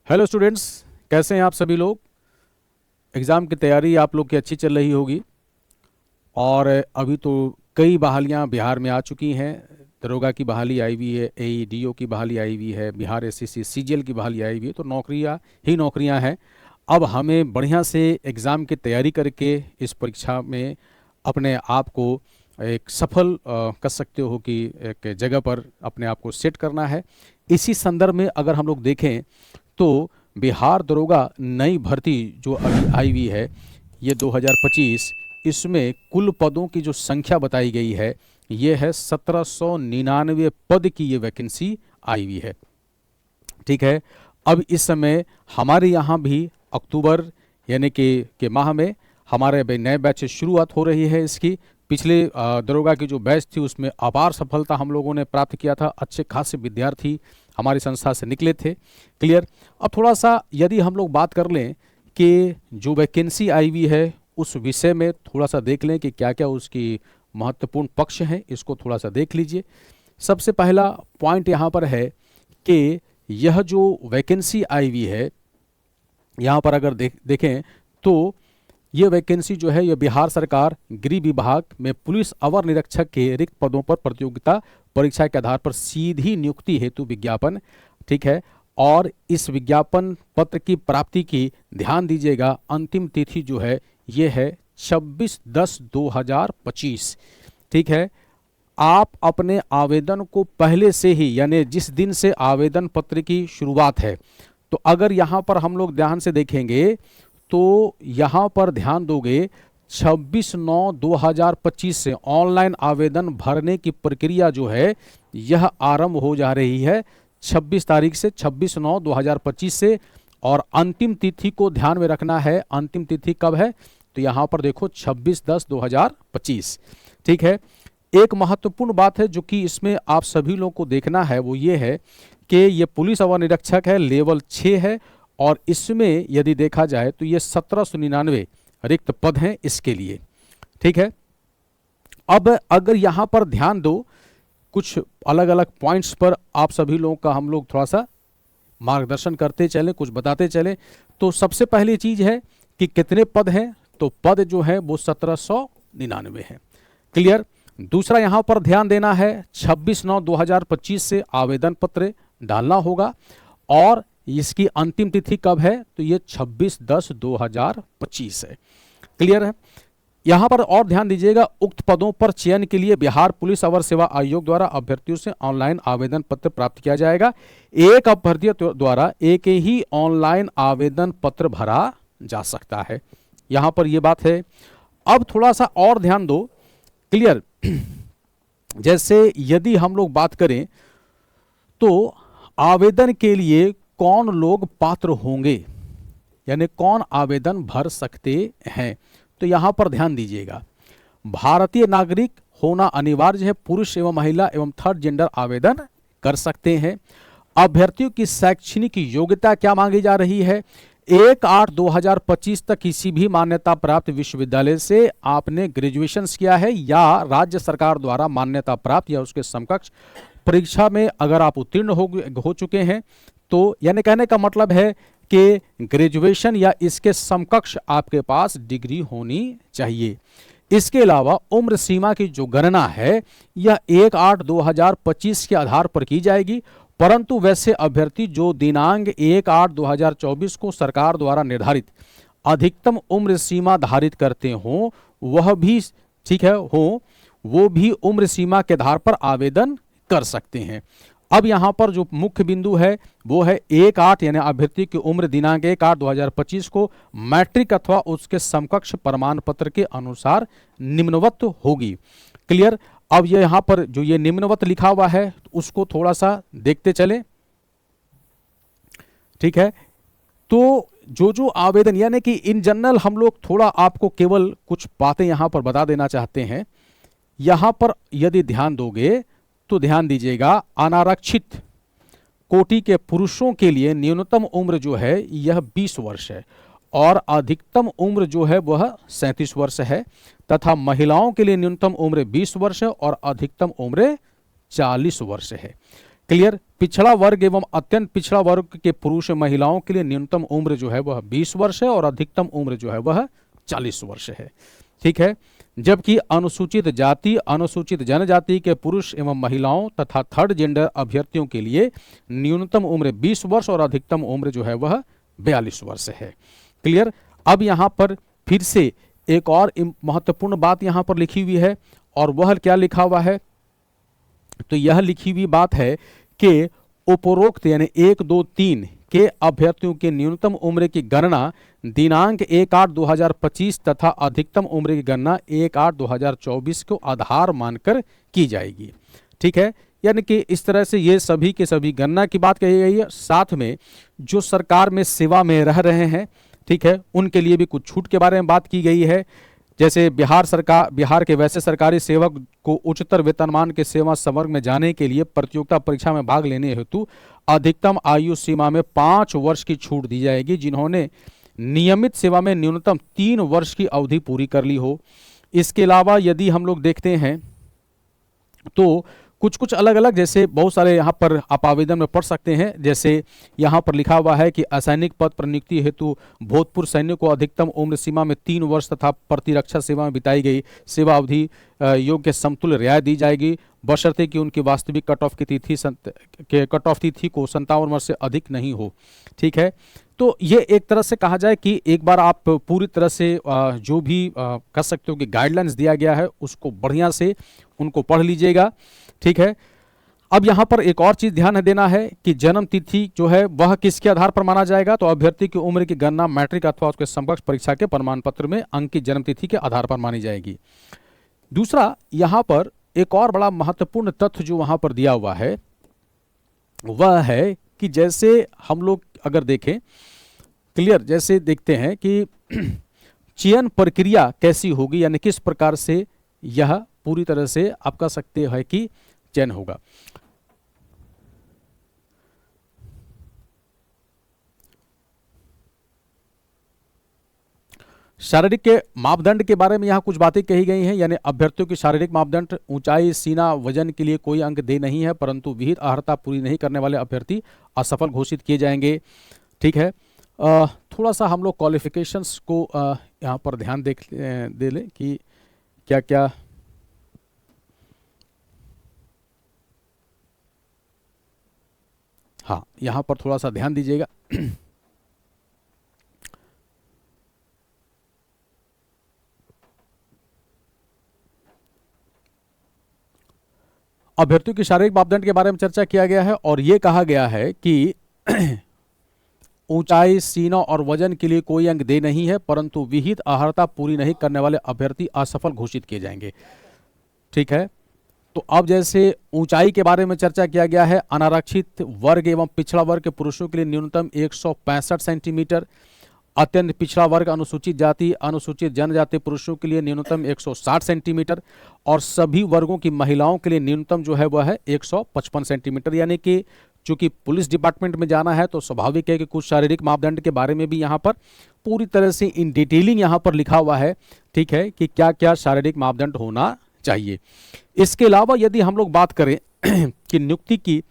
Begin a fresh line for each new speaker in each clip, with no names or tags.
Hello students, कैसे हैं आप सभी लोग। एग्ज़ाम की तैयारी आप लोग की अच्छी चल रही होगी। और अभी तो कई बहालियां बिहार में आ चुकी हैं। दरोगा की बहाली आई हुई है, एईडीओ की बहाली आई हुई है, बिहार एसएससी सीजीएल की बहाली आई हुई है। तो नौकरियां ही नौकरियां हैं। अब हमें बढ़िया से एग्ज़ाम की तैयारी करके इस परीक्षा में अपने आप को एक सफल कर सकते हो कि एक जगह पर अपने आप को सेट करना है। इसी संदर्भ में अगर हम लोग देखें तो बिहार दरोगा नई भर्ती जो अभी आई हुई है, ये 2025, इसमें कुल पदों की जो संख्या बताई गई है ये है 1799 पद की ये वैकेंसी आई हुई है। ठीक है। अब इस समय हमारे यहाँ भी अक्टूबर यानी कि माह में हमारे भाई नए बैच से शुरुआत हो रही है इसकी। पिछले दरोगा की जो बैच थी उसमें अपार सफलता हम लोगों ने प्राप्त किया था। अच्छे खासे विद्यार्थी हमारी संस्था से निकले थे। क्लियर। अब थोड़ा सा यदि हम लोग बात कर लें कि जो वैकेंसी आई हुई है उस विषय में थोड़ा सा देख लें कि क्या क्या उसकी महत्वपूर्ण पक्ष हैं, इसको थोड़ा सा देख लीजिए। सबसे पहला पॉइंट यहाँ पर है कि यह जो वैकेंसी आई हुई है यहाँ पर अगर देखें तो ये वैकेंसी जो है ये बिहार सरकार गृह विभाग में पुलिस अवर निरीक्षक के रिक्त पदों पर प्रतियोगिता परीक्षा के आधार पर सीधी नियुक्ति हेतु विज्ञापन। ठीक है। और इस विज्ञापन पत्र की प्राप्ति की ध्यान दीजिएगा, अंतिम तिथि जो है ये है 26/10/2025। ठीक है। आप अपने आवेदन को पहले से ही यानी जिस दिन से आवेदन पत्र की शुरुआत है, तो अगर यहाँ पर हम लोग ध्यान से देखेंगे तो यहाँ पर ध्यान दोगे 26/9/2025 से ऑनलाइन आवेदन भरने की प्रक्रिया जो है यह आरंभ हो जा रही है 26 तारीख से, 26/9/2025 से। और अंतिम तिथि को ध्यान में रखना है। अंतिम तिथि कब है तो यहाँ पर देखो 26/10/2025। ठीक है। एक महत्वपूर्ण बात है जो कि इसमें आप सभी लोगों को देखना है वो ये है कि ये पुलिस अवर निरीक्षक है, लेवल 6 है। और इसमें यदि देखा जाए तो ये 1799 रिक्त पद हैं इसके लिए। ठीक है। अब अगर यहां पर ध्यान दो, कुछ अलग अलग पॉइंट्स पर आप सभी लोगों का हम लोग थोड़ा सा मार्गदर्शन करते चलें, कुछ बताते चलें। तो सबसे पहली चीज है कि कितने पद हैं, तो पद जो है वो 1799 है। क्लियर। दूसरा यहां पर ध्यान देना है 26/9/2025 से आवेदन पत्र डालना होगा। और इसकी अंतिम तिथि कब है तो ये 26/10/2025 है। क्लियर है। यहां पर और ध्यान दीजिएगा, उक्त पदों पर चयन के लिए बिहार पुलिस अवर सेवा आयोग द्वारा अभ्यर्थियों से ऑनलाइन आवेदन पत्र प्राप्त किया जाएगा। एक अभ्यर्थी द्वारा एक ही ऑनलाइन आवेदन पत्र भरा जा सकता है। यहां पर यह बात है। अब थोड़ा सा और ध्यान दो। क्लियर। जैसे यदि हम लोग बात करें तो आवेदन के लिए कौन लोग पात्र होंगे, यानी कौन आवेदन भर सकते हैं, तो यहां पर ध्यान दीजिएगा। भारतीय नागरिक होना अनिवार्य है। पुरुष एवं महिला एवं थर्ड जेंडर आवेदन कर सकते हैं। अभ्यर्थियों की शैक्षणिक योग्यता क्या मांगी जा रही है, 1/8/2025 तक किसी भी मान्यता प्राप्त विश्वविद्यालय से आपने ग्रेजुएशन किया है या राज्य सरकार द्वारा मान्यता प्राप्त या उसके समकक्ष परीक्षा में अगर आप उत्तीर्ण हो चुके हैं, तो यानी कहने का मतलब है कि ग्रेजुएशन या इसके समकक्ष आपके पास डिग्री होनी चाहिए। इसके अलावा उम्र सीमा की जो गणना है यह 1/8/2025 के आधार पर की जाएगी। परंतु वैसे अभ्यर्थी जो दिनांक 1/8/2024 को सरकार द्वारा निर्धारित अधिकतम उम्र सीमा धारित करते हों वह भी ठीक है वो भी उम्र सीमा के आधार पर आवेदन कर सकते हैं। अब यहां पर जो मुख्य बिंदु है वो है 1/8 यानी अभ्यर्थी की उम्र दिनांक 1/8/2025 को मैट्रिक अथवा उसके समकक्ष प्रमाण पत्र के अनुसार निम्नवत होगी। क्लियर। अब ये यहां पर जो ये निम्नवत लिखा हुआ है उसको थोड़ा सा देखते चले। ठीक है। तो जो आवेदन यानी कि इन जनरल हम लोग थोड़ा आपको केवल कुछ बातें यहां पर बता देना चाहते हैं। यहां पर यदि ध्यान दोगे तो ध्यान दीजिएगा, अनारक्षित कोटि के पुरुषों के लिए न्यूनतम उम्र जो है यह 20 वर्ष है और अधिकतम उम्र जो है वह 37 वर्ष है, तथा महिलाओं के लिए न्यूनतम उम्र 20 वर्ष है और अधिकतम उम्र 40 वर्ष है। क्लियर। पिछड़ा वर्ग एवं अत्यंत पिछड़ा वर्ग के पुरुष महिलाओं के लिए न्यूनतम उम्र जो है वह 20 वर्ष है और अधिकतम उम्र जो है वह 40 वर्ष है। ठीक है। जबकि अनुसूचित जाति, अनुसूचित जनजाति के पुरुष एवं महिलाओं तथा थर्ड जेंडर अभ्यर्थियों के लिए न्यूनतम उम्र 20 वर्ष और अधिकतम उम्र जो है वह 42 वर्ष है। क्लियर। अब यहाँ पर फिर से एक और महत्वपूर्ण बात यहाँ पर लिखी हुई है, और वह क्या लिखा हुआ है, तो यह लिखी हुई बात है कि उपरोक्त यानी 1, 2, 3 के अभ्यर्थियों की न्यूनतम उम्र की गणना दिनांक 1/8/2025 तथा अधिकतम उम्र की गणना 1/8/2024 को आधार मानकर की जाएगी। ठीक है। यानी कि इस तरह से ये सभी के सभी गणना की बात कही गई है। साथ में जो सरकार में सेवा में रह रहे हैं, ठीक है, उनके लिए भी कुछ छूट के बारे में बात की गई है। जैसे बिहार के वैसे सरकारी सेवक को उच्चतर वेतनमान के सेवा संवर्ग में जाने के लिए प्रतियोगिता परीक्षा में भाग लेने हेतु अधिकतम आयु सीमा में 5 वर्ष की छूट दी जाएगी, जिन्होंने नियमित सेवा में न्यूनतम 3 वर्ष की अवधि पूरी कर ली हो। इसके अलावा यदि हम लोग देखते हैं तो कुछ अलग अलग, जैसे बहुत सारे यहाँ पर आप आवेदन में पढ़ सकते हैं। जैसे यहाँ पर लिखा हुआ है कि असैनिक पद पर नियुक्ति हेतु भूतपूर्व सैनिक को अधिकतम उम्र सीमा में 3 वर्ष तथा प्रतिरक्षा सेवा में बिताई गई सेवा अवधि योग्य समतुल्य रियायत दी जाएगी, बशर्ते कि उनकी वास्तविक कट ऑफ तिथि को 57 वर्ष से अधिक नहीं हो। ठीक है। तो ये एक तरह से कहा जाए कि एक बार आप पूरी तरह से जो भी कह सकते हो कि गाइडलाइंस दिया गया है उसको बढ़िया से उनको पढ़ लीजिएगा। ठीक है। अब यहाँ पर एक और चीज ध्यान देना है कि जन्म तिथि जो है वह किसके आधार पर माना जाएगा, तो अभ्यर्थी की उम्र की गणना मैट्रिक अथवा उसके समकक्ष परीक्षा के प्रमाण पत्र में अंकित जन्म तिथि के आधार पर मानी जाएगी। दूसरा, यहाँ पर एक और बड़ा महत्वपूर्ण तथ्य जो वहां पर दिया हुआ है वह है कि जैसे हम लोग अगर देखें, क्लियर, जैसे देखते हैं कि चयन प्रक्रिया कैसी होगी, यानी किस प्रकार से यह पूरी तरह से आप कह सकते हैं कि चयन होगा। शारीरिक के मापदंड के बारे में यहाँ कुछ बातें कही गई हैं, यानी अभ्यर्थियों की शारीरिक मापदंड ऊंचाई, सीना, वजन के लिए कोई अंक दे नहीं है, परंतु विहित अर्हता पूरी नहीं करने वाले अभ्यर्थी असफल घोषित किए जाएंगे। ठीक है। थोड़ा सा हम लोग क्वालिफिकेशंस को यहाँ पर ध्यान दे लें कि क्या क्या हाँ, यहाँ पर थोड़ा सा ध्यान दीजिएगा। अभ्यर्थियों की शारीरिक मापदंड के बारे में चर्चा किया गया है और यह कहा गया है कि ऊंचाई, सीना और वजन के लिए कोई अंक दे नहीं है, परंतु विहित अर्हता पूरी नहीं करने वाले अभ्यर्थी असफल घोषित किए जाएंगे। ठीक है। तो अब जैसे ऊंचाई के बारे में चर्चा किया गया है, अनारक्षित वर्ग एवं पिछड़ा वर्ग के पुरुषों के लिए न्यूनतम 165 सेंटीमीटर, अत्यंत पिछड़ा वर्ग, अनुसूचित जाति, अनुसूचित जनजाति पुरुषों के लिए न्यूनतम 160 सेंटीमीटर और सभी वर्गों की महिलाओं के लिए न्यूनतम जो है वह है 155 सेंटीमीटर। यानी कि चूंकि पुलिस डिपार्टमेंट में जाना है तो स्वाभाविक है कि कुछ शारीरिक मापदंड के बारे में भी यहाँ पर पूरी तरह से इन डिटेलिंग यहाँ पर लिखा हुआ है। ठीक है, कि क्या क्या शारीरिक मापदंड होना चाहिए। इसके अलावा यदि हम लोग बात करें कि नियुक्ति की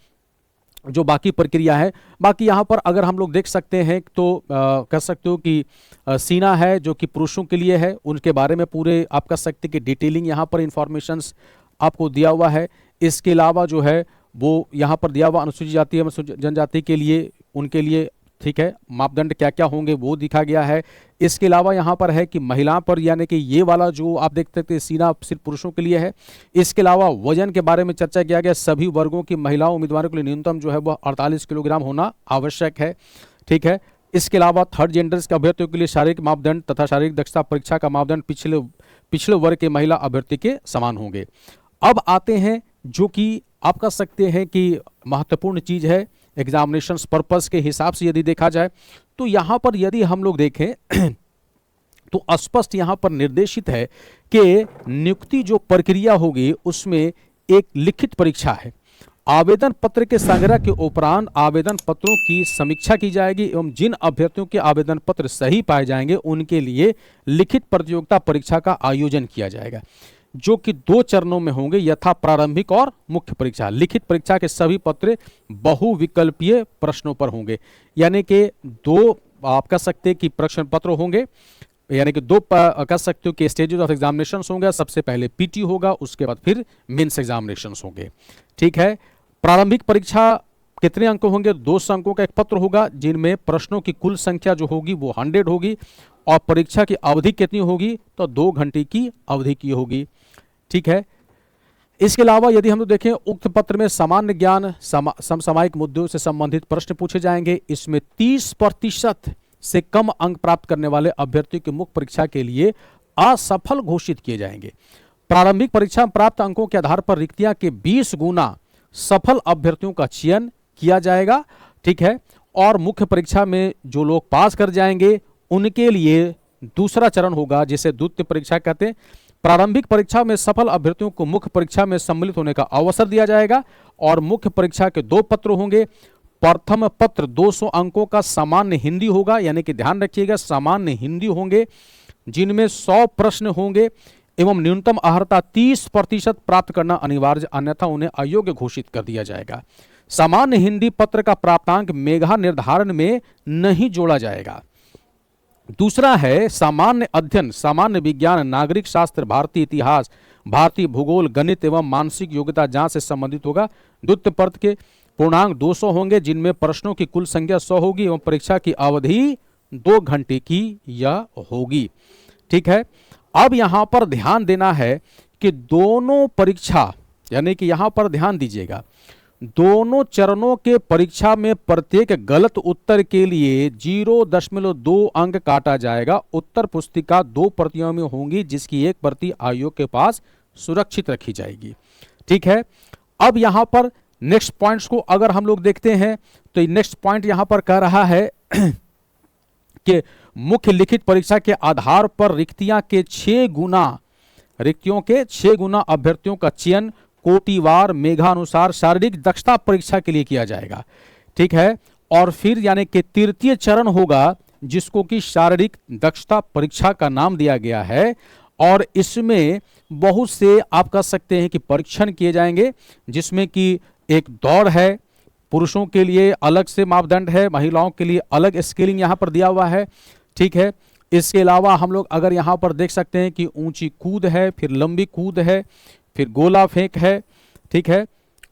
जो बाकी प्रक्रिया है, बाकी यहाँ पर अगर हम लोग देख सकते हैं तो कह सकते हो कि सीना है जो कि पुरुषों के लिए है, उनके बारे में पूरे आप कह सकते हैं कि डिटेलिंग यहाँ पर इंफॉर्मेशंस आपको दिया हुआ है। इसके अलावा जो है वो यहाँ पर दिया हुआ अनुसूचित जाति एवं जनजाति के लिए, उनके लिए, ठीक है, मापदंड क्या क्या होंगे वो दिखा गया है। इसके अलावा यहाँ पर है कि महिला पर, यानी कि ये वाला जो आप देख सकते हैं सीना सिर्फ पुरुषों के लिए है। इसके अलावा वजन के बारे में चर्चा किया गया, सभी वर्गों की महिला उम्मीदवारों के लिए न्यूनतम जो है वह 48 किलोग्राम होना आवश्यक है। ठीक है। इसके अलावा थर्ड जेंडर्स के अभ्यर्थियों के लिए शारीरिक मापदंड तथा शारीरिक दक्षता परीक्षा का मापदंड पिछले वर्ग के महिला अभ्यर्थी के समान होंगे। अब आते हैं जो कि आप कह सकते हैं कि महत्वपूर्ण चीज है एग्जामिनेशंस पर्पस के हिसाब से यदि देखा जाए तो यहाँ पर यदि हम लोग देखें तो स्पष्ट यहाँ पर निर्देशित है कि नियुक्ति जो प्रक्रिया होगी उसमें एक लिखित परीक्षा है। आवेदन पत्र के संग्रह के उपरांत आवेदन पत्रों की समीक्षा की जाएगी एवं जिन अभ्यर्थियों के आवेदन पत्र सही पाए जाएंगे उनके लिए लिखित प्रतियोगिता परीक्षा का आयोजन किया जाएगा। जो कि 2 चरणों में होंगे, यथा प्रारंभिक और मुख्य परीक्षा। लिखित परीक्षा के सभी पत्र बहुविकल्पीय प्रश्नों पर होंगे, यानी कि 2 आप कह सकते हैं कि प्रश्न पत्र होंगे, यानी कि 2 कह सकते हो कि स्टेजेस ऑफ एग्जामिनेशन होंगे। सबसे पहले पीटी होगा, उसके बाद फिर मेंस एग्जामिनेशन होंगे। ठीक है, प्रारंभिक परीक्षा कितने अंक होंगे? 200 अंकों का एक पत्र होगा, जिनमें प्रश्नों की कुल संख्या जो होगी वो 100 होगी, और परीक्षा की अवधि कितनी होगी? तो 2 घंटे की अवधि की होगी। ठीक है, इसके अलावा यदि हम लोग देखें, उक्त पत्र में सामान्य ज्ञान, समसामयिक मुद्दों से संबंधित प्रश्न पूछे जाएंगे। इसमें 30% से कम अंक प्राप्त करने वाले अभ्यर्थियों की मुख्य परीक्षा के लिए असफल घोषित किए जाएंगे। प्रारंभिक परीक्षा में प्राप्त अंकों के आधार पर रिक्तियां के 20 गुना सफल अभ्यर्थियों का चयन किया जाएगा। ठीक है, और मुख्य परीक्षा में जो लोग पास कर जाएंगे उनके लिए दूसरा चरण होगा, जिसे द्वितीय परीक्षा कहते हैं। प्रारंभिक परीक्षा में सफल अभ्यर्थियों को मुख्य परीक्षा में सम्मिलित होने का अवसर दिया जाएगा, और मुख्य परीक्षा के 2 पत्र होंगे। प्रथम पत्र 200 अंकों का सामान्य हिंदी होगा, यानी कि ध्यान रखिएगा सामान्य हिंदी होंगे, जिनमें 100 प्रश्न होंगे एवं न्यूनतम अर्हता 30% प्राप्त करना अनिवार्य, अन्यथा उन्हें अयोग्य घोषित कर दिया जाएगा। सामान्य हिंदी पत्र का प्राप्तांक मेधा निर्धारण में नहीं जोड़ा जाएगा। दूसरा है सामान्य अध्ययन, सामान्य विज्ञान, नागरिक शास्त्र, भारतीय इतिहास, भारतीय भूगोल, गणित एवं मानसिक योग्यता जांच से संबंधित होगा। द्वितीय पत्र के पूर्णांक 200 होंगे, जिनमें प्रश्नों की कुल संख्या 100 होगी एवं परीक्षा की अवधि 2 घंटे की यह होगी। ठीक है, अब यहां पर ध्यान देना है कि दोनों परीक्षा, यानी कि यहां पर ध्यान दीजिएगा, दोनों चरणों के परीक्षा में प्रत्येक गलत उत्तर के लिए 0.2 अंक काटा जाएगा। उत्तर पुस्तिका 2 प्रतियों में होंगी, जिसकी एक प्रति आयोग के पास सुरक्षित रखी जाएगी। ठीक है, अब यहां पर नेक्स्ट पॉइंट्स को अगर हम लोग देखते हैं, तो नेक्स्ट पॉइंट यहां पर कह रहा है कि मुख्य लिखित परीक्षा के आधार पर रिक्तियों के 6 गुना अभ्यर्थियों का चयन कोटिवार मेघानुसार शारीरिक दक्षता परीक्षा के लिए किया जाएगा। ठीक है, और फिर यानी कि तृतीय चरण होगा, जिसको कि शारीरिक दक्षता परीक्षा का नाम दिया गया है, और इसमें बहुत से आप कह सकते हैं कि परीक्षण किए जाएंगे, जिसमें कि एक दौड़ है, पुरुषों के लिए अलग से मापदंड है, महिलाओं के लिए अलग स्केलिंग यहां पर दिया हुआ है। ठीक है, इसके अलावा हम लोग अगर यहां पर देख सकते हैं कि ऊंची कूद है, फिर लंबी कूद है, फिर गोला फेंक है। ठीक है,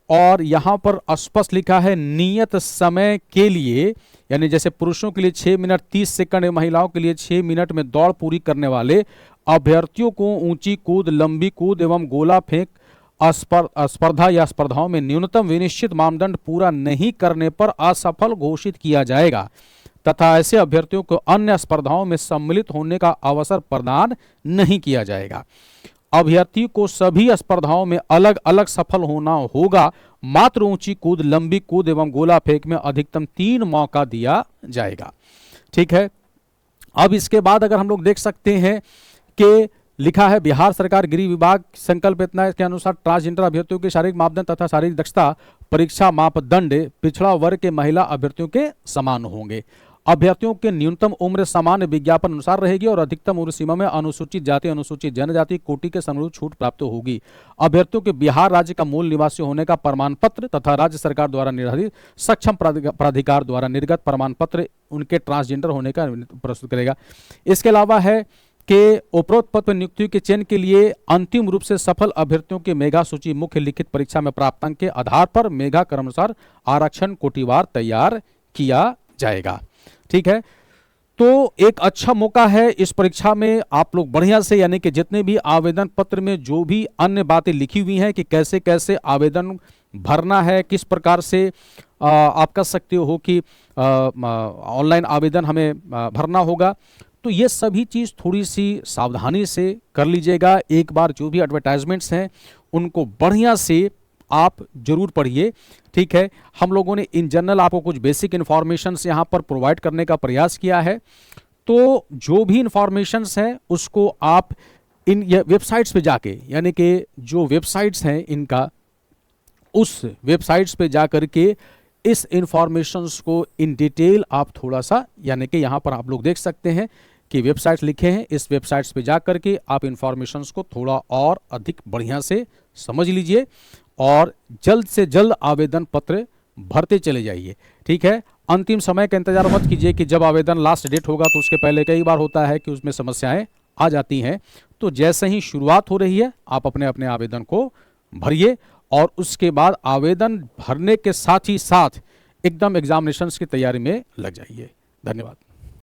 और यहां पर स्पष्ट लिखा है नियत समय के लिए, यानी जैसे पुरुषों के लिए 6 मिनट 30 सेकंड, महिलाओं के लिए 6 मिनट में दौड़ पूरी करने वाले अभ्यर्थियों को ऊंची कूद, लंबी कूद एवं गोला फेंक स्पर्धा या स्पर्धाओं में न्यूनतम विनिश्चित मानदंड पूरा नहीं करने पर असफल घोषित किया जाएगा, तथा ऐसे अभ्यर्थियों को अन्य स्पर्धाओं में सम्मिलित होने का अवसर प्रदान नहीं किया जाएगा। अभ्यर्थी को सभी स्पर्धाओं में अलग अलग सफल होना होगा। मात्र ऊंची कूद, लंबी कूद एवं गोला फेंक में अधिकतम 3 मौका दिया जाएगा। ठीक है, अब इसके बाद अगर हम लोग देख सकते हैं कि लिखा है बिहार सरकार गृह विभाग संकल्प इतना के अनुसार ट्रांसजेंडर अभ्यर्थियों के शारीरिक मापदंड तथा शारीरिक दक्षता परीक्षा मापदंड पिछड़ा वर्ग के महिला अभ्यर्थियों के समान होंगे। अभ्यर्थियों के न्यूनतम उम्र सामान्य विज्ञापन अनुसार रहेगी और अधिकतम उम्र सीमा में अनुसूचित जाति, अनुसूचित जनजाति कोटि के अनुरूप छूट प्राप्त होगी। अभ्यर्थियों के बिहार राज्य का मूल निवासी होने का प्रमाण पत्र तथा राज्य सरकार द्वारा निर्धारित सक्षम प्राधिकार द्वारा निर्गत प्रमाण पत्र उनके ट्रांसजेंडर होने का प्रस्तुत करेगा। इसके अलावा है कि उपरोक्त पद पर नियुक्ति के चयन के लिए अंतिम रूप से सफल अभ्यर्थियों के मेगा सूची मुख्य लिखित परीक्षा में प्राप्तांक के आधार पर मेगा क्रमानुसार आरक्षण कोटिवार तैयार किया जाएगा। ठीक है, तो एक अच्छा मौका है इस परीक्षा में आप लोग बढ़िया से, यानी कि जितने भी आवेदन पत्र में जो भी अन्य बातें लिखी हुई हैं कि कैसे कैसे आवेदन भरना है, किस प्रकार से आप कह सकते हो कि ऑनलाइन आवेदन हमें भरना होगा, तो ये सभी चीज़ थोड़ी सी सावधानी से कर लीजिएगा। एक बार जो भी एडवर्टाइजमेंट्स हैं उनको बढ़िया से आप जरूर पढ़िए। ठीक है, हम लोगों ने इन जनरल आपको कुछ बेसिक इन्फॉर्मेशंस यहाँ पर प्रोवाइड करने का प्रयास किया है, तो जो भी इन्फॉर्मेशंस हैं उसको आप इन वेबसाइट्स पे जाके, यानी कि जो वेबसाइट्स हैं इनका, उस वेबसाइट्स पे जा कर के इस इन्फॉर्मेशंस को इन डिटेल आप थोड़ा सा, यानी कि यहाँ पर आप लोग देख सकते हैं की वेबसाइट लिखे हैं। इस वेबसाइट्स पे जा करके आप इन्फॉर्मेशंस को थोड़ा और अधिक बढ़िया से समझ लीजिए और जल्द से जल्द आवेदन पत्र भरते चले जाइए। ठीक है, अंतिम समय का इंतजार मत कीजिए कि जब आवेदन लास्ट डेट होगा तो उसके पहले कई बार होता है कि उसमें समस्याएं आ जाती हैं। तो जैसे ही शुरुआत हो रही है आप अपने अपने आवेदन को भरिए और उसके बाद आवेदन भरने के साथ ही साथ एकदम एग्जामिनेशंस की तैयारी में लग जाइए। धन्यवाद।